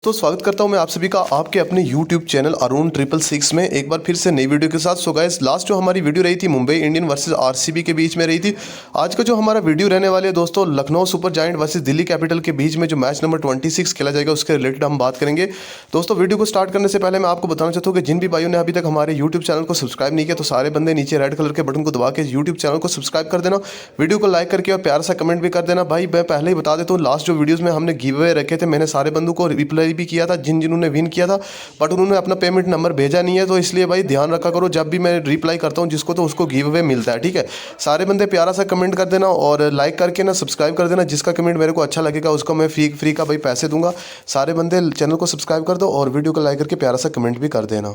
तो स्वागत करता हूं मैं आप सभी का आपके अपने YouTube चैनल अरुण 666 में एक बार फिर से नई वीडियो के साथ। सो गाइस, लास्ट जो हमारी वीडियो रही थी मुंबई इंडियन वर्सेस आरसीबी के बीच में रही थी। आज का जो हमारा वीडियो रहने वाले है दोस्तों, Lucknow super giant versus Delhi capital के बीच में जो मैच नंबर 26 खेला जाएगा उसके रिलेटेड हम बात करेंगे। दोस्तों, वीडियो को स्टार्ट करने से पहले मैं आपको बताना चाहता हूँ कि जिन भी भाइयों ने अभी तक हमारे यूट्यूब चैनल को सब्सक्राइब नहीं किया तो सारे बंदे नीचे रेड कलर के बटन को दबा के यूट्यूब चैनल को सब्सक्राइब कर देना, वीडियो को लाइक करके और प्यार सा कमेंट भी कर देना। भाई मैं पहले ही बता देता हूँ, लास्ट जो वीडियोज़ में हमने गिव अवे रखे थे मैंने सारे बंदों को रिप्लाई भी किया था जिन्होंने विन किया था, बट उन्होंने अपना पेमेंट नंबर भेजा नहीं है। तो इसलिए भाई ध्यान रखा करो, जब भी मैं रिप्लाई करता हूँ जिसको तो उसको गिव अवे मिलता है। ठीक है, सारे बंदे प्यारा सा कमेंट कर देना और लाइक करके ना सब्सक्राइब कर देना। जिसका कमेंट मेरे को अच्छा लगेगा उसको मैं फ्री का भाई पैसे दूंगा। सारे बंदे चैनल को सब्सक्राइब कर दो और वीडियो को लाइक करके प्यारा सा कमेंट भी कर देना।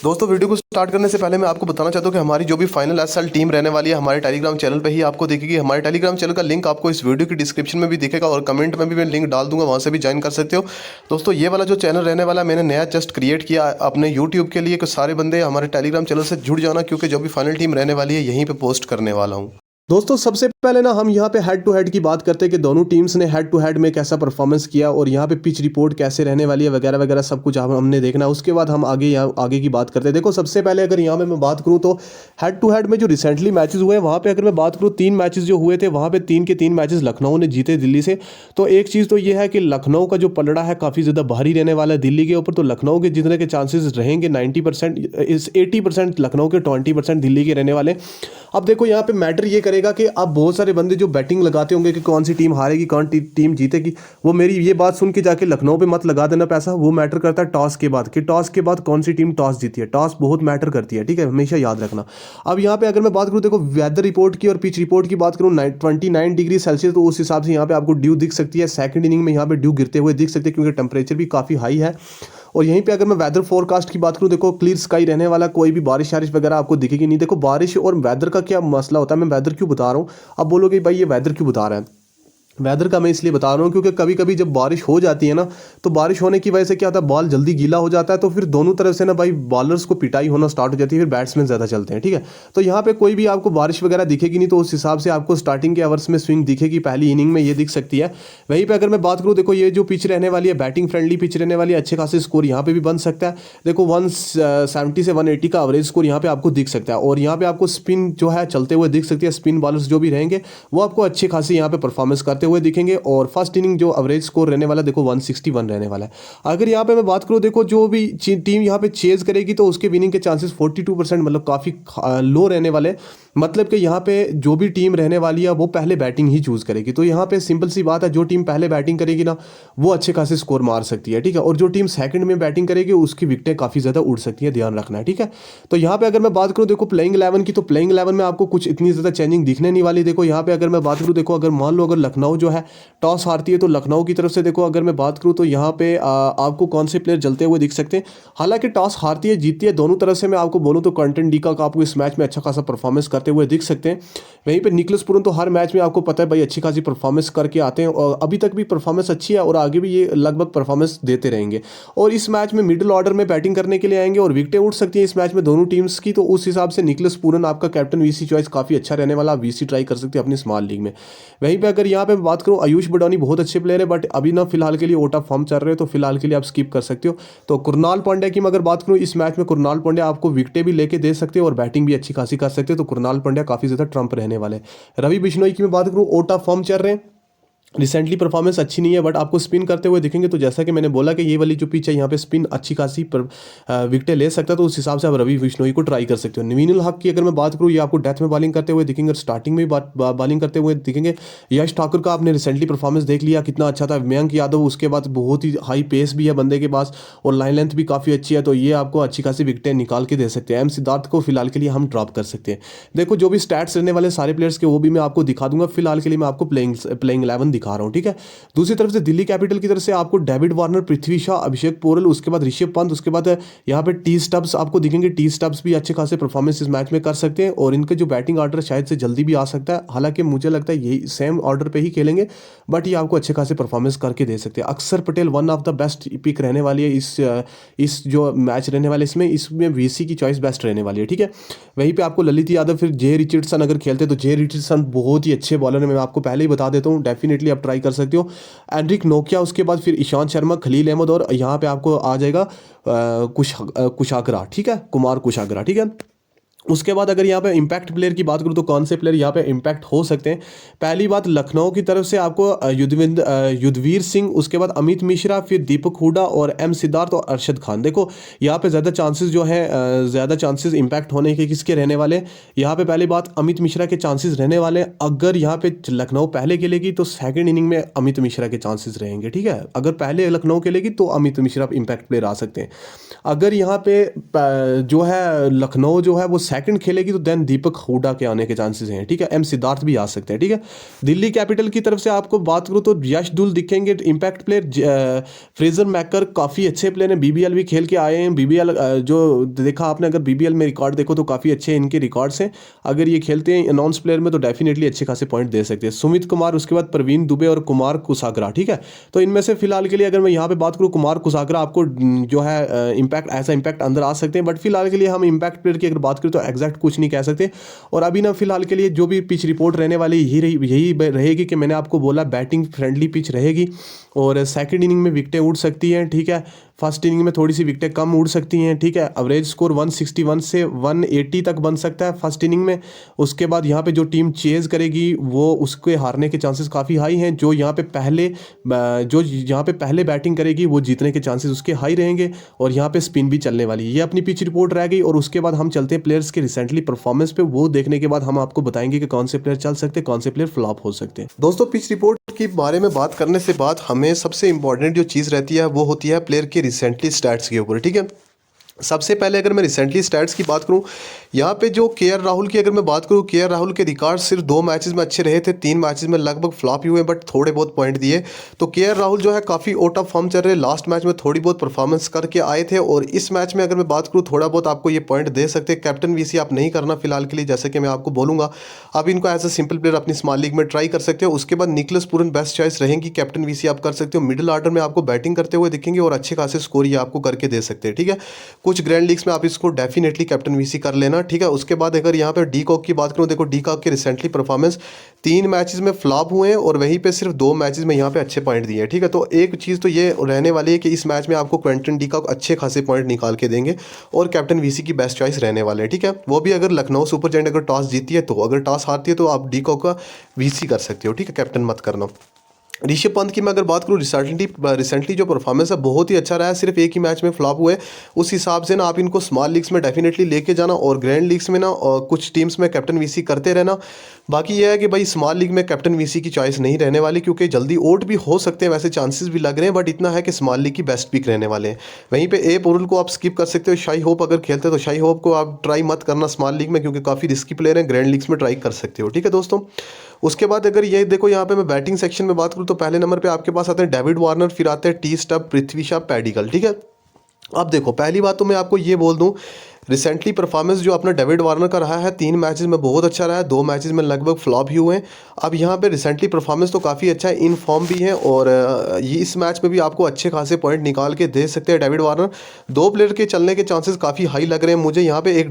दोस्तों, वीडियो को स्टार्ट करने से पहले मैं आपको बताना चाहता हूँ कि हमारी जो भी फाइनल एसएल टीम रहने वाली है हमारे टेलीग्राम चैनल पे ही आपको दिखेगी। हमारे टेलीग्राम चैनल का लिंक आपको इस वीडियो की डिस्क्रिप्शन में भी दिखेगा और कमेंट में भी मैं लिंक डाल दूंगा, वहाँ से भी ज्वाइन कर सकते हो। दोस्तों, ये वाला जो चैनल रहने वाला मैंने नया जस्ट क्रिएट किया अपने यूट्यूब के लिए कि सारे बंदे हमारे टेलीग्राम चैनल से जुड़ जाना, क्योंकि जो भी फाइनल टीम रहने वाली है यहीं पे पोस्ट करने वाला हूँ। दोस्तों, सबसे पहले ना हम यहाँ पे हेड टू हेड की बात करते हैं कि दोनों टीम्स ने हेड टू हेड में कैसा परफॉर्मेंस किया और यहाँ पे पिच रिपोर्ट कैसे रहने वाली है वगैरह वगैरह सब कुछ हमने देखना है। उसके बाद हम आगे की बात करते हैं। देखो, सबसे पहले अगर यहाँ पे मैं बात करूँ तो हेड टू हेड में जो रिसेंटली मैचेस हुए हैं वहाँ पे अगर मैं बात करूँ 3 मैचेस जो हुए थे वहाँ पे 3 के 3 मैचेस लखनऊ ने जीते दिल्ली से। तो एक चीज़ तो ये है कि लखनऊ का जो पलड़ा है काफ़ी ज़्यादा भारी रहने वाला है दिल्ली के ऊपर। तो लखनऊ के जीतने के चांसेस रहेंगे 90%, इस 80% लखनऊ के, 20% दिल्ली के रहने वाले। अब देखो, यहाँ पे मैटर ये करेगा कि अब बहुत सारे बंदे जो बैटिंग लगाते होंगे कि कौन सी टीम हारेगी कौन टीम जीतेगी, वो मेरी ये बात सुन के जाके लखनऊ पे मत लगा देना पैसा। वो मैटर करता है टॉस के बाद कि टॉस के बाद कौन सी टीम टॉस जीती है। टॉस बहुत मैटर करती है, ठीक है, हमेशा याद रखना। अब यहाँ पे अगर मैं बात करूँ, देखो वेदर रिपोर्ट की और पिच रिपोर्ट की बात करूँ 29 डिग्री सेल्सियस, तो उस हिसाब से यहाँ पे आपको ड्यू दिख सकती है। सेकंड इनिंग में यहाँ पे ड्यू गिरते हुए दिख सकते हैं क्योंकि टेम्परेचर भी काफ़ी हाई है। और यहीं पे अगर मैं वेदर फोरकास्ट की बात करूं, देखो क्लियर स्काई रहने वाला, कोई भी बारिश वगैरह आपको दिखेगी नहीं। देखो, बारिश और वेदर का क्या मसला होता है, मैं वेदर क्यों बता रहा हूं, अब बोलोगे भाई ये वेदर क्यों बता रहा है। वेदर का मैं इसलिए बता रहा हूँ क्योंकि कभी कभी जब बारिश हो जाती है ना, तो बारिश होने की वजह से क्या होता है, बॉल जल्दी गीला हो जाता है। तो फिर दोनों तरफ से ना भाई बॉलर्स को पिटाई होना स्टार्ट हो जाती है, फिर बैट्समैन ज़्यादा चलते हैं। ठीक है, तो यहाँ पे कोई भी आपको बारिश वगैरह दिखेगी नहीं, तो उस हिसाब से आपको स्टार्टिंग के ओवर्स में स्विंग दिखेगी, पहली इनिंग में ये दिख सकती है। वहीं पर अगर मैं बात करूँ, देखो ये जो पिच रहने वाली है बैटिंग फ्रेंडली पिच रहने वाली है, अच्छे खासे स्कोर यहाँ पे भी बन सकता है। देखो 170 से 180 का एवरेज स्कोर यहाँ पे आपको दिख सकता है। और यहाँ पे आपको स्पिन जो है चलते हुए दिख सकती है। स्पिन बॉलर्स जो भी रहेंगे वो आपको अच्छे खासे यहाँ पे परफॉर्मेंस करते हुए दिखेंगे। और फर्स्ट इनिंग जो एवरेज स्कोर रहने वाला देखो 161 रहने वाला है। अगर यहाँ पे मैं बात करूँ, देखो जो भी टीम यहाँ पे चेज करेगी तो उसके विनिंग के चांसेस 42%, मतलब काफ़ी लो रहने वाले। मतलब कि यहाँ पे जो भी टीम रहने वाली है वो पहले बैटिंग ही चूज़ करेगी। तो यहाँ पे सिंपल सी बात है, जो टीम पहले बैटिंग करेगी ना वो अच्छे खासे स्कोर मार सकती है। ठीक है, और जो टीम सेकंड में बैटिंग करेगी उसकी विकेटें काफ़ी ज़्यादा उड़ सकती है, ध्यान रखना है। ठीक है, तो यहाँ पे अगर मैं बात करूँ देखो प्लेइंग 11 की, तो प्लेइंग 11 में आपको कुछ इतनी ज़्यादा चेंजिंग दिखने नहीं वाली। देखो यहाँ पे अगर मैं बात करूँ, देखो अगर मान लो अगर लखनऊ जो है टॉस हारती है तो लखनऊ की तरफ से देखो अगर मैं बात करूँ तो यहाँ पे आपको कौन से प्लेयर चलते हुए दिख सकते हैं। हालांकि टॉस हारती है जीतती है दोनों तरफ से, मैं आपको बोलूँ तो क्विंटन डी कॉक आपको इस मैच में अच्छा खासा परफॉर्मेंस करते हुए दिख सकते हैं। वहीं पे निकोलस पूरन तो हर मैच में आपको पता है भाई अच्छी खासी परफॉर्मेंस करके आते हैं और अभी तक भी परफॉर्मेंस अच्छी है और आगे भी ये लगभग परफॉर्मेंस देते रहेंगे। और इस मैच में मिडिल ऑर्डर में बैटिंग करने के लिए आएंगे और विकेटें उठ सकती हैं इस मैच में दोनों टीम्स की। तो उस हिसाब से निकोलस पूरन आपका कैप्टन वीसी चॉइस काफ़ी अच्छा रहने वाला, आप वीसी ट्राई कर सकते हैं अपनी स्मॉल लीग में। वहीं पर अगर यहाँ पे बात करूँ, आयुष बडौनी बहुत अच्छे प्लेयर है बट अभी ना फिलहाल के लिए आउट ऑफ फॉर्म चल रहे हो, तो फिलहाल के लिए आप स्किप कर सकते हो। तो कुरनाल पांड्या की मैं अगर बात करूँ, इस मैच में कुरनाल पांड्या आपको विकेटें भी लेके दे सकते हो और बैटिंग भी अच्छी खासी कर सकते हो। तो कुरनाल पांड्या काफ़ी ज़्यादा ट्रम्प रहने वाले। रवि बिश्नोई की मैं बात करूँ, आउट ऑफ फॉर्म चल रहे हैं, रिसेंटली परफॉर्मेंस अच्छी नहीं है बट आपको स्पिन करते हुए दिखेंगे। तो जैसा कि मैंने बोला कि ये वाली जो पिच है यहाँ पे स्पिन अच्छी खासी विकेटें ले सकता है, तो उस हिसाब से आप रवि बिश्नोई को ट्राई कर सकते हो। नवीन उल हक की अगर मैं बात करूँ, ये आपको डेथ में बॉलिंग करते हुए दिखेंगे और स्टार्टिंग में भी बॉलिंग करते हुए दिखेंगे। यश ठाकुर का आपने रिसेंटली परफॉर्मेंस देख लिया कितना अच्छा था। मयंक यादव उसके बाद बहुत ही हाई पेस भी है बंदे के पास और लाइन लेंथ भी काफ़ी अच्छी है, तो ये आपको अच्छी खासी विकेटें निकाल के दे सकते हैं। एम सिद्धार्थ को फिलहाल के लिए हम ड्रॉप कर सकते हैं। देखो जो भी स्टैट्स रहने वाले सारे प्लेयर्स के वो भी मैं आपको दिखा दूंगा, फिलहाल के लिए मैं आपको प्लेइंग 11 दिखा रहा हूँ। ठीक है, दूसरी तरफ से दिल्ली कैपिटल की तरफ से आपको डेविड वार्नर, पृथ्वी शॉ, अभिषेक पोरल, उसके बाद ऋषभ पंत, उसके बाद यहाँ पे टी स्टब्स आपको दिखेंगे। टी स्टब्स भी अच्छे खासे परफॉर्मेंस इस मैच में कर सकते हैं और इनके जो बैटिंग ऑर्डर शायद से जल्दी भी आ सकता है। हालांकि मुझे लगता है यही सेम ऑर्डर पे ही खेलेंगे बट ये आपको अच्छे खासे परफॉर्मेंस करके दे सकते हैं। Akshar Patel one of the best pick रहने वाली है इस जो मैच रहने वाले इसमें वीसी की चॉइस बेस्ट रहने वाली है। ठीक है, वहीं पे आपको ललित यादव, फिर जे रिचर्डसन अगर खेलते तो जे रिचर्डसन बहुत ही अच्छे बॉलर है, मैं आपको पहले ही बता देता हूँ। डेफिनेटली डेफिनेटली आप ट्राई कर सकते हो। एंड्रिक नोकिया, उसके बाद फिर ईशांत शर्मा, खलील अहमद, और यहाँ पे आपको आ जाएगा कुशागरा, ठीक है, कुमार कुशागरा, ठीक है। उसके बाद अगर यहाँ पे इम्पैक्ट प्लेयर की बात करूँ तो कौन से प्लेयर यहाँ पे इम्पैक्ट हो सकते हैं। पहली बात, लखनऊ की तरफ से आपको युद्धवीर सिंह, उसके बाद अमित मिश्रा, फिर दीपक हुडा और एम सिद्धार्थ और अरशद खान। देखो यहाँ पे ज़्यादा चांसेस जो है, ज़्यादा चांसेस इम्पैक्ट होने के किसके रहने वाले। यहाँ पे पहली बात अमित मिश्रा के चांसेस रहने वाले। अगर यहाँ पे लखनऊ पहले खेलेगी तो सेकेंड इनिंग में अमित मिश्रा के चांसेस रहेंगे, ठीक है। अगर पहले लखनऊ खेलेगी तो अमित मिश्रा इम्पैक्ट प्लेयर आ सकते हैं। अगर यहाँ पे जो है लखनऊ जो है वो सेकंड खेलेगी तो देन दीपक हुडा के आने के चांसेस हैं, ठीक है। एम सिद्धार्थ भी आ सकते हैं, ठीक है। दिल्ली कैपिटल की तरफ से आपको बात करूँ तो यश दुल दिखेंगे इम्पैक्ट प्लेयर। फ्रेजर मैकर काफ़ी अच्छे प्लेयर हैं, बीबीएल भी खेल के आए हैं। बीबीएल जो देखा आपने, अगर बीबीएल में रिकॉर्ड देखो तो काफ़ी अच्छे इनके रिकॉर्ड्स हैं। अगर ये खेलते हैं अनाउंस प्लेयर में तो डेफिनेटली अच्छे खासे पॉइंट दे सकते हैं। सुमित कुमार, उसके बाद प्रवीण दुबे और कुमार कुसागरा, ठीक है। तो इनमें से फिलहाल के लिए अगर मैं यहाँ पे बात करूँ, कुमार कुसागरा आपको जो है ऐसा इम्पैक्ट अंदर आ सकते हैं। बट फिलहाल के लिए हम इम्पैक्ट प्लेयर की अगर बात करें तो एग्जैक्ट कुछ नहीं कह सकते। और अभी ना फिलहाल के लिए जो भी पिच रिपोर्ट रहने वाली यही रहेगी कि मैंने आपको बोला बैटिंग फ्रेंडली पिच रहेगी और सेकंड इनिंग में विकेटें उड़ सकती हैं, ठीक है। फर्स्ट इनिंग में थोड़ी सी विकेटें कम उड़ सकती हैं, ठीक है। एवरेज स्कोर 161 से 180 तक बन सकता है फर्स्ट इनिंग में। उसके बाद यहाँ पे जो टीम चेज करेगी वो उसके हारने के चांसेस काफ़ी हाई हैं। जो यहाँ पे पहले बैटिंग करेगी वो जीतने के चांसेस उसके हाई रहेंगे। और यहाँ पे स्पिन भी चलने वाली है। ये अपनी पिच रिपोर्ट रह गई। और उसके बाद हम चलते हैं प्लेयर्स के रिसेंटली परफॉर्मेंस पे। वो देखने के बाद हम आपको बताएंगे कि कौन से प्लेयर चल सकते हैं, कौन से प्लेयर फ्लॉप हो सकते हैं। दोस्तों, पिच रिपोर्ट के बारे में बात करने से बाद हमें सबसे इंपॉर्टेंट जो चीज़ रहती है वो होती है प्लेयर के रिसेंटली स्टैट्स के ऊपर, ठीक है। सबसे पहले अगर मैं रिसेंटली स्टैट्स की बात करूं, यहाँ पे जो केएल राहुल की अगर मैं बात करूं, केएल राहुल के रिकॉर्ड सिर्फ 2 मैचेस में अच्छे रहे थे, 3 मैचेस में लगभग फ्लॉप ही हुए बट थोड़े बहुत पॉइंट दिए। तो केएल राहुल जो है काफ़ी आउट ऑफ फॉर्म चल रहे। लास्ट मैच में थोड़ी बहुत परफॉर्मेंस करके आए थे और इस मैच में अगर मैं बात करूँ थोड़ा बहुत आपको ये पॉइंट दे सकते हैं। कैप्टन वीसी आप नहीं करना फिलहाल के लिए, जैसे कि मैं आपको बोलूँगा। आप इनको एज अ सिंपल प्लेयर अपनी स्मॉल लीग में ट्राई कर सकते हो। उसके बाद निकलस पूरन बेस्ट चॉइस रहेंगी, कैप्टन वीसी आप कर सकते हो। मिडिल ऑर्डर में आपको बैटिंग करते हुए दिखेंगे और अच्छे खासे स्कोर ये आपको करके दे सकते हैं, ठीक है। कुछ ग्रैंड लीग्स में आप इसको डेफिनेटली कैप्टन वीसी कर लेना, ठीक है। उसके बाद अगर यहाँ पे डी कॉक की बात करूँ, देखो डी कॉक की रिसेंटली परफॉर्मेंस 3 मैचेस में फ्लॉप हुए हैं और वहीं पे सिर्फ 2 मैचेस में यहाँ पे अच्छे पॉइंट दिए हैं, ठीक है। तो एक चीज़ तो ये रहने वाली है कि इस मैच में आपको क्विंटन डी कॉक अच्छे खासे पॉइंट निकाल के देंगे और कैप्टन वीसी की बेस्ट चॉइस रहने वाले हैं, ठीक है। वो भी अगर लखनऊ सुपर जायंट अगर टॉस जीती है तो, अगर टॉस हारती है तो आप डी कॉक का वीसी कर सकते हो, ठीक है। कैप्टन मत करना। ऋषभ पंत की मैं अगर बात करूँ, रिसेंटली जो परफॉर्मेंस है बहुत ही अच्छा रहा है। सिर्फ एक ही मैच में फ्लॉप हुए। उस हिसाब से ना आप इनको स्मॉल लीग्स में डेफिनेटली लेके जाना और ग्रैंड लीग्स में ना कुछ टीम्स में कैप्टन वीसी करते रहना। बाकी यह है कि भाई स्मॉल लीग में कैप्टन वीसी की चॉइस नहीं रहने वाली क्योंकि जल्दी आउट भी हो सकते हैं, वैसे चांसेस भी लग रहे हैं। बट इतना है कि स्मॉल लीग की बेस्ट पिक रहने वाले हैं। वहीं पे ए पुरुल को आप स्किप कर सकते हो। शाई होप अगर खेलते हो तो शाई होप को आप ट्राई मत करना स्मॉल लीग में क्योंकि काफ़ी रिस्की प्लेयर हैं। ग्रैंड लीग्स में ट्राई कर सकते हो, ठीक है दोस्तों। उसके बाद अगर ये देखो यहाँ पे मैं बैटिंग सेक्शन में बात करूँ तो पहले नंबर पे आपके पास आते हैं डेविड वार्नर, फिर आते हैं टी स्टब, पृथ्वी शॉ, पैडिकल, ठीक है। अब देखो पहली बात तो मैं आपको ये बोल दूं, रिसेंटली परफॉर्मेंस जो अपना डेविड वार्नर का रहा है 3 मैचेस में बहुत अच्छा रहा है, 2 मैचेस में लगभग फ्लॉप ही हुए हैं। अब यहाँ पे रिसेंटली परफॉर्मेंस तो काफ़ी अच्छा है, इन फॉर्म भी है और ये इस मैच में भी आपको अच्छे खासे पॉइंट निकाल के दे सकते हैं डेविड वार्नर। 2 प्लेयर के चलने के चांसेस काफ़ी हाई लग रहे हैं मुझे यहाँ पे। एक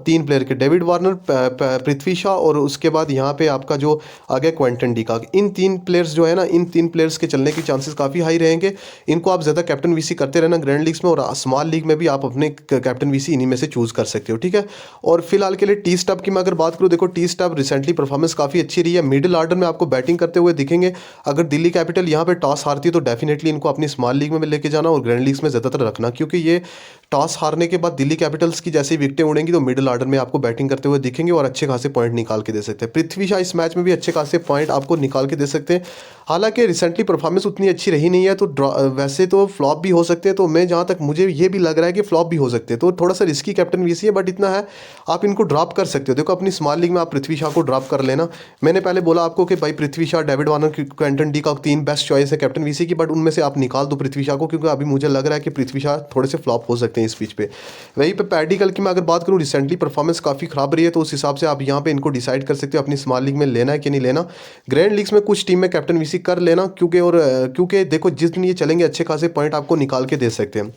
3 प्लेयर के डेविड वार्नर, पृथ्वी शॉ और उसके बाद यहाँ पे आपका जो आ गया क्विंटन डी कॉक। इन 3 प्लेयर्स जो है ना, इन 3 प्लेयर्स के चलने के चांसेस काफ़ी हाई रहेंगे। इनको आप ज़्यादा कैप्टन वीसी करते रहना ग्रैंड लीग्स में और स्मॉल लीग में भी आप अपने कैप्टन वीसी इन्हीं में से चूज़ कर सकते हो, ठीक है। और फिलहाल के लिए टी स्टब की मैं अगर बात करूं, देखो टी स्टब रिसेंटली परफॉर्मेंस काफ़ी अच्छी रही है। मिडिल ऑर्डर में आपको बैटिंग करते हुए दिखेंगे। अगर दिल्ली कैपिटल यहाँ पे टॉस हारती है तो डेफिनेटली इनको अपनी स्मॉल लीग में लेके जाना और ग्रैंड लीग्स में ज़्यादातर रखना क्योंकि ये टॉस हारने के बाद दिल्ली कैपिटल्स की जैसे विकेटें उड़ेंगी तो मिडिल ऑर्डर में आपको बैटिंग करते हुए दिखेंगे और अच्छे खासे पॉइंट निकाल के दे सकते हैं। पृथ्वी शॉ इस मैच में भी अच्छे खासे पॉइंट आपको निकाल के दे सकते हैं। हालांकि रिसेंटली परफॉर्मेंस उतनी अच्छी रही नहीं है तो वैसे तो फ्लॉप भी हो सकते हैं। तो मैं जहाँ तक मुझे ये भी लग रहा है कि फ्लॉप भी हो सकते हैं, तो थोड़ा सा रिस्की कैप्टन वीसी है। बट इतना है आप इनको ड्रॉप कर सकते हो। देखो अपनी स्मॉल लीग में आप पृथ्वी शॉ को ड्रॉप कर लेना। मैंने पहले बोला आपको कि भाई Prithvi Shaw, David Warner, Quinton de Kock 3 best choice है कैप्टन वीसी की, बट उनमें से आप निकाल दो पृथ्वी शॉ को क्योंकि अभी मुझे लग रहा है कि पृथ्वी शॉ थोड़े से फ्लॉप हो सकते हैं इस पिच पे। वहीं पे पैडिकल की मैं अगर बात करूँ, रिसेंटली परफॉर्मेंस काफ़ी खराब रही है तो उस हिसाब से आप यहाँ पे इनको डिसाइड कर सकते हो अपनी स्मॉल लीग में लेना है कि नहीं लेना। ग्रैंड लीग्स में कुछ टीम में कैप्टन वीसी कर लेना क्योंकि देखो जिस दिन ये चलेंगे अच्छे खासे पॉइंट आपको निकाल के दे सकते हैं।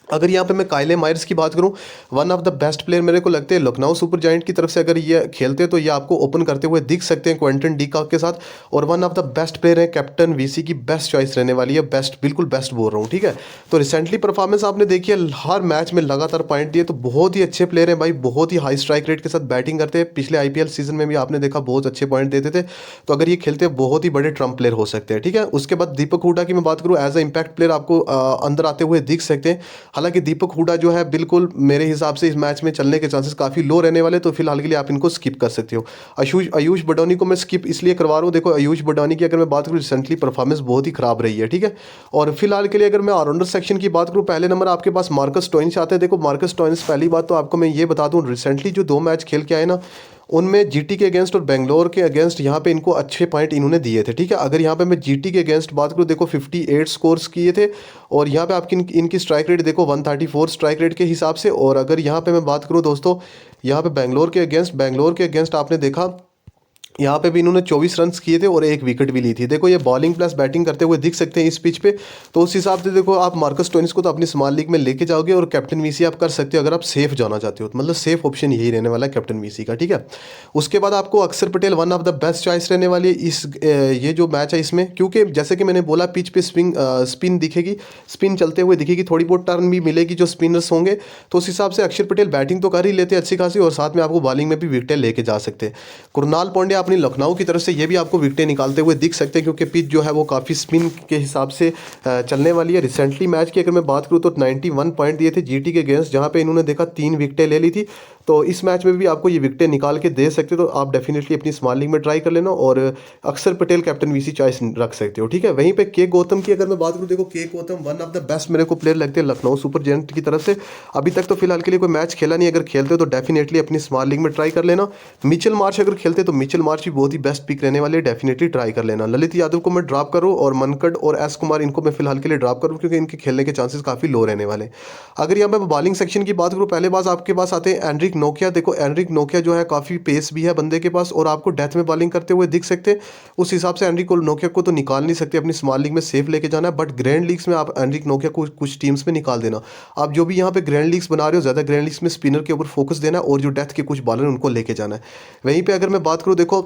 अगर यहाँ पे मैं काइले मायर्स की बात करूँ, one of the best player मेरे को लगते हैं लखनऊ सुपर जायंट की तरफ से। अगर ये खेलते हैं तो ये आपको ओपन करते हुए दिख सकते हैं क्वेंटन डी कॉक के साथ। और one of the best player है, कैप्टन वीसी की बेस्ट चॉइस रहने वाली है, बेस्ट बिल्कुल बेस्ट बोल रहा हूँ, ठीक है। तो रिसेंटली परफॉर्मेंस आपने देखी है, हर मैच में लगातार पॉइंट दिए, तो बहुत ही अच्छे प्लेयर हैं भाई, बहुत ही हाई स्ट्राइक रेट के साथ बैटिंग करते हैं। पिछले आईपीएल सीजन में भी आपने देखा बहुत अच्छे पॉइंट देते थे। तो अगर ये खेलते हैं बहुत ही बड़े ट्रम्प प्लेयर हो सकते हैं, ठीक है। उसके बाद दीपक हुडा की मैं बात करूँ, एज अ इम्पैक्ट प्लेयर आपको अंदर आते हुए दिख सकते हैं। हालांकि दीपक हुडा जो है बिल्कुल मेरे हिसाब से इस मैच में चलने के चांसेस काफ़ी लो रहने वाले, तो फिलहाल के लिए आप इनको स्किप कर सकते हो। आयुष बडौनी को मैं स्किप इसलिए करवा रहा हूँ, देखो आयुष बडौनी की अगर मैं बात करूँ, रिसेंटली परफॉर्मेंस बहुत ही खराब रही है, ठीक है। और फिलहाल के लिए अगर मैं ऑलराउंडर सेक्शन की बात करूँ, पहले नंबर आपके पास मार्कस स्टोइनिस आते हैं। देखो मार्कस स्टोइनिस, पहली बात तो आपको मैं ये बता दूँ, रिसेंटली जो 2 मैच खेल के आए ना, उनमें जीटी के अगेंस्ट और बेंगलोर के अगेंस्ट यहाँ पे इनको अच्छे पॉइंट इन्होंने दिए थे, ठीक है। अगर यहाँ पे मैं जीटी के अगेंस्ट बात करूँ, देखो 58 स्कोर्स किए थे। और यहाँ पे आपकी इनकी स्ट्राइक रेट देखो 134 स्ट्राइक रेट के हिसाब से। और अगर यहाँ पे मैं बात करूँ दोस्तों, यहाँ पे बेंगलोर के अगेंस्ट आपने देखा, यहाँ पे भी इन्होंने 24 रन किए थे और 1 विकेट भी ली थी। देखो ये बॉलिंग प्लस बैटिंग करते हुए दिख सकते हैं इस पिच पे। तो उस हिसाब से देखो आप मार्कस स्टोइनिस को तो अपनी स्मॉल लीग में लेके जाओगे, और कैप्टन वीसी आप कर सकते हो अगर आप सेफ जाना चाहते हो, तो मतलब सेफ ऑप्शन यही रहने वाला है कैप्टन वीसी का, ठीक है। उसके बाद आपको अक्षर Patel one of the best choice रहने वाली है इस ये जो मैच है इसमें, क्योंकि जैसे कि मैंने बोला पिच पे स्पिन दिखेगी, स्पिन चलते हुए दिखेगी, थोड़ी बहुत टर्न भी मिलेगी जो स्पिनर्स होंगे। तो उस हिसाब से अक्षर पटेल बैटिंग तो कर ही लेते हैं अच्छी खासी, और साथ में आपको बॉलिंग में भी विकेटें लेके जा सकते हैं। कुणाल पांड्या अपनी लखनऊ की तरफ से ये भी आपको विकेटें निकालते हुए दिख सकते हैं, क्योंकि पिच जो है वो काफ़ी स्पिन के हिसाब से चलने वाली है। रिसेंटली मैच की अगर मैं बात करूँ तो 91 पॉइंट दिए थे जीटी के अगेंस्ट, जहाँ पे इन्होंने देखा 3 विकेटें ले ली थी। तो इस मैच में भी आपको ये विकेटें निकाल के दे सकते हो, तो आप डेफिनेटली अपनी स्मॉल लीग में ट्राई कर लेना, और अक्षर पटेल कैप्टन वीसी चॉइस रख सकते हो, ठीक है। वहीं पे के गौतम की अगर मैं बात करूँ, देखो के Gautam one of the best मेरे को प्लेयर लगते हैं लखनऊ सुपर जायंट की तरफ से। अभी तक तो फिलहाल के लिए कोई मैच खेला नहीं, अगर खेलते हो तो डेफिनेटली अपनी स्मॉल लीग में ट्राई कर लेना। मिचेल मार्श अगर खेलते तो मिचेल मार्श भी बहुत ही बेस्ट पिक रहने वाले, डेफिनेटली ट्राई कर लेना। ललित यादव को मैं ड्रॉप करूँ, और मनकड और एस कुमार इनको मैं फिलहाल के लिए ड्रॉप करूँ, क्योंकि इनके खेलने के चांसेस काफ़ी लो रहने वाले। अगर यहाँ पे बॉलिंग सेक्शन की बात करूँ, पहले बात आपके पास आते हैं एंड्रिक नोकिया। देखो एंड्रिक नोकिया जो है काफ़ी पेस भी है बंदे के पास, और आपको डेथ में बॉलिंग करते हुए दिख सकते हैं। उस हिसाब से एंड्रिक नोकिया को तो निकाल नहीं सकते, अपनी स्मॉल लीग में सेफ लेके जाना है, बट ग्रैंड लीग्स में आप एंड्रिक नोकिया को कुछ टीम्स में निकाल देना। आप जो भी यहाँ पे ग्रैंड लीग्स बना रहे हो, ज़्यादा ग्रैंड लीग्स में स्पिनर के ऊपर फोकस देना है, और जो डेथ के कुछ बॉलर उनको लेके जाना है। वहीं पर अगर मैं बात करूँ, देखो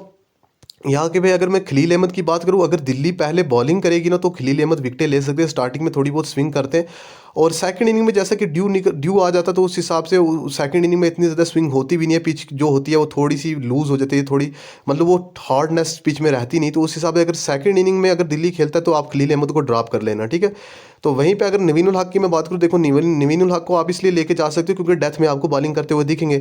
यहाँ के भाई अगर मैं खलील अहमद की बात करूँ, अगर दिल्ली पहले बॉलिंग करेगी ना, तो खलील अहमद विकेटें ले सकते हैं। स्टार्टिंग में थोड़ी बहुत स्विंग करते हैं, और सेकंड इनिंग में जैसा कि ड्यू आ जाता, तो उस हिसाब से सेकंड इनिंग में इतनी ज़्यादा स्विंग होती भी नहीं है। पिच जो होती है वो थोड़ी सी लूज़ हो जाती है, थोड़ी मतलब वो हार्डनेस पिच में रहती नहीं। तो उस हिसाब से अगर सेकंड इनिंग में अगर दिल्ली खेलता है, तो आप खलील अहमद को ड्रॉप कर लेना, ठीक है। तो वहीं पे अगर नवीन उल हक की मैं बात करूँ, देखो नवीन उल हक को आप इसलिए लेके जा सकते हो क्योंकि डेथ में आपको बॉलिंग करते हुए दिखेंगे।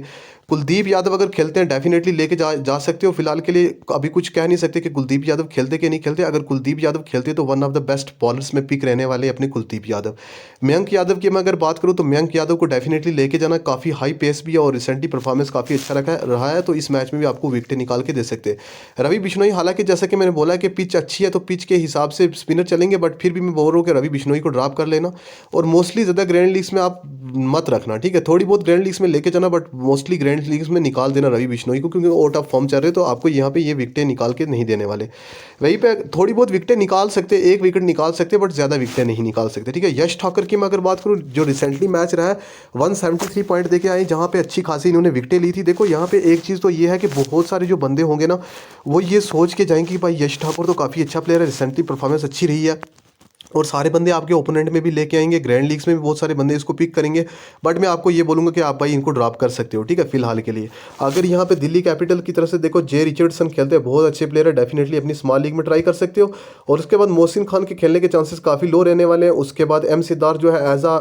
कुलदीप यादव अगर खेलते हैं, डेफिनेटली लेके जा सकते हो। फिलहाल के लिए अभी कुछ कह नहीं सकते कि कुलदीप यादव खेलते कि नहीं खेलते। अगर कुलदीप यादव खेलते तो one of the best bowlers में पिक रहने वाले अपने कुलदीप यादव। मयंक यादव की मैं अगर बात करूँ, तो मयंक यादव को डेफिनेटली लेके जाना, काफ़ी हाई पेस भी है, और रिसेंटली परफॉर्मेंस काफ़ी अच्छा रहा है, तो इस मैच में भी आपको विकेट निकाल के दे सकते हैं। रवि बिश्नोई, हालांकि जैसा कि मैंने बोला कि पिच अच्छी है, तो पिच के हिसाब से स्पिनर चलेंगे, बट फिर भी मैं बोल रहा हूँ कि रवि बिश्नोई को ड्रॉप कर लेना, और मोस्टली ज़्यादा ग्रैंड लीग्स में आप मत रखना, ठीक है। थोड़ी बहुत ग्रैंड लीग्स में लेके जाना, बट मोस्टली ग्रैंड लीग्स में निकाल देना रवि बिश्नोई को, क्योंकि आउट ऑफ फॉर्म चल रहे, तो आपको यहाँ पे ये विकेटें निकाल के नहीं देने वाले। वहीं पे थोड़ी बहुत विकेटें निकाल सकते, 1 विकेट निकाल सकते, बट ज़्यादा विकेटें नहीं निकाल सकते, ठीक है। यश ठाकुर की मैं अगर बात करूँ, जो रिसेंटली मैच रहा है 173 पॉइंट देके आए, जहाँ पे अच्छी खासी इन्होंने विकेटें ली थी। देखो यहाँ पे एक चीज़ तो ये है कि बहुत सारे जो बंदे होंगे ना, वो ये सोच के जाएंगे कि भाई यश ठाकुर तो काफ़ी अच्छा प्लेयर है, रिसेंटली परफॉर्मेंस अच्छी रही है, और सारे बंदे आपके ओपोनेंट में भी लेके आएंगे, ग्रैंड लीग्स में भी बहुत सारे बंदे इसको पिक करेंगे। बट मैं आपको ये बोलूँगा कि आप भाई इनको ड्रॉप कर सकते हो, ठीक है, फिलहाल के लिए। अगर यहाँ पे दिल्ली कैपिटल की तरफ से देखो, जे रिचर्डसन खेलते हैं, बहुत अच्छे प्लेयर है, डेफिनेटली अपनी स्मॉल लीग में ट्राई कर सकते हो। और उसके बाद मोहसिन खान के खेलने के चांसेस काफ़ी लो रहने वाले हैं। उसके बाद एम सिद्धार्थ जो है एज आ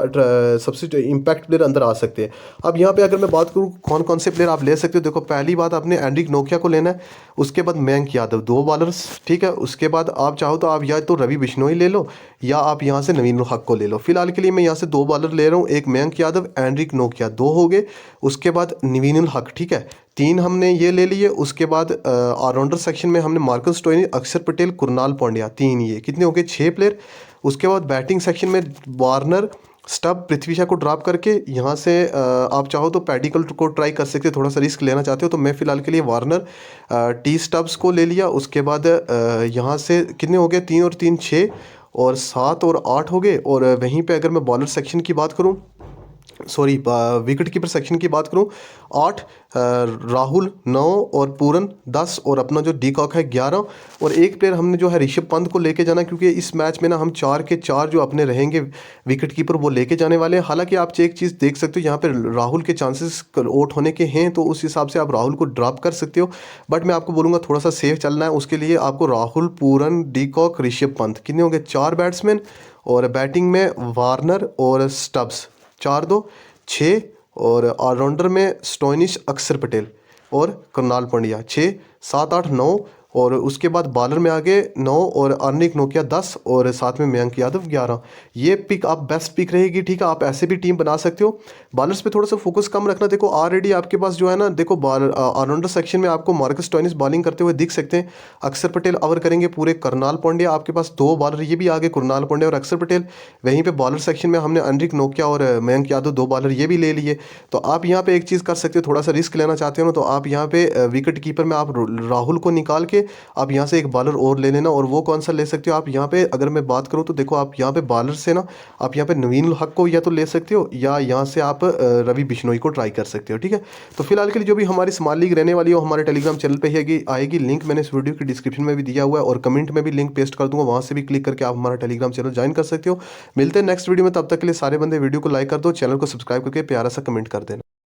सबसे इम्पैक्ट प्लेयर अंदर आ सकते हैं। अब यहाँ पे अगर मैं बात करूँ कौन कौन से प्लेयर आप ले सकते हो, देखो पहली बात आपने एंड्रिक नोकिया को लेना है, उसके बाद मयंक यादव, 2 बॉलर्स, ठीक है। उसके बाद आप चाहो तो आप या तो रवि बिश्नोई ले लो, या आप यहाँ से नवीन उल हक को ले लो। फिलहाल के लिए मैं यहाँ से 2 बॉलर ले रहा हूँ, एक मयंक यादव, एंड्रिक नोकिया, 2 हो गए। उसके बाद नवीन उल हक, ठीक है, 3 हमने ये ले लिए। उसके बाद ऑलराउंडर सेक्शन में हमने मार्कस स्टोइनिस, अक्षर पटेल, कुणाल पांड्या, 3, ये कितने हो गए, 6 प्लेयर। उसके बाद बैटिंग सेक्शन में वार्नर, स्टब, पृथ्वी शॉ को ड्रॉप करके यहाँ से आप चाहो तो पैडिकल को ट्राई कर सकते हो, थोड़ा सा रिस्क लेना चाहते हो तो। मैं फिलहाल के लिए वार्नर, टी स्टब्स को ले लिया। उसके बाद यहाँ से कितने हो गए, 3 और 3 6, और 7 और 8 हो गए। और वहीं पे अगर मैं बॉलर सेक्शन की बात करूँ, सॉरी विकेट कीपर सेक्शन की बात करूं 8, राहुल 9 और पूरन 10 और अपना जो डीकॉक है 11 और एक प्लेयर हमने जो है ऋषभ पंत को लेके जाना, क्योंकि इस मैच में ना हम 4 के 4 जो अपने रहेंगे विकेट कीपर वो लेके जाने वाले हैं। हालांकि आप एक चीज़ देख सकते हो यहाँ पे राहुल के चांसेस आउट होने के हैं, तो उस हिसाब से आप राहुल को ड्रॉप कर सकते हो, बट मैं आपको बोलूँगा थोड़ा सा सेफ चलना है। उसके लिए आपको राहुल, पूरन, डीकॉक, ऋषभ पंत कितने होंगे 4 बैट्समैन, और बैटिंग में वार्नर और स्टब्स 4-2 6, और ऑलराउंडर में स्टोइनिस, अक्षर पटेल और करनाल पंड्या 6 7 8 9, और उसके बाद बॉलर में आगे 9 और अर्निक नोकिया 10 और साथ में मयंक यादव 11। ये पिक आप बेस्ट पिक रहेगी, ठीक है। आप ऐसे भी टीम बना सकते हो। बॉलर्स पे थोड़ा सा फोकस कम रखना। देखो ऑलरेडी आपके पास जो है ना, देखो ऑलराउंडर सेक्शन में आपको मार्कस स्टोइनिस बॉलिंग करते हुए दिख सकते हैं, अक्षर पटेल ओवर करेंगे पूरे, करनाल पांड्या आपके पास 2 बॉलर ये भी आगे, करनाल पांड्या और अक्षर पटेल। वहीं पे बॉलर सेक्शन में हमने अनरिक नोकिया और मयंक यादव 2 बॉलर ये भी ले लिए। तो आप यहाँ पे एक चीज़ कर सकते हो, थोड़ा सा रिस्क लेना चाहते हो ना, तो आप यहाँ पे विकेट कीपर में आप राहुल को निकाल के आप यहाँ से एक बॉलर और ले लेना। और वो कौन सा ले सकते हो आप यहाँ पे, अगर मैं बात करूँ तो देखो आप यहाँ पे बॉलर से ना आप यहाँ पे नवीन हक को या तो ले सकते हो, या यहाँ से आप रवि बिश्नोई को ट्राई कर सकते हो, ठीक है। तो फिलहाल के लिए जो भी हमारी स्मॉल लीग रहने वाली है वो हमारे टेलीग्राम चैनल पे आएगी। लिंक मैंने इस वीडियो की डिस्क्रिप्शन में भी दिया हुआ है और कमेंट में भी लिंक पेस्ट कर दूंगा, वहाँ से भी क्लिक करके आप हमारा टेलीग्राम चैनल ज्वाइन कर सकते हो। मिलते हैं नेक्स्ट वीडियो में, तब तक के लिए सारे बंदे वीडियो को लाइक कर दो, चैनल को सब्सक्राइब करके प्यारा सा कमेंट कर देना।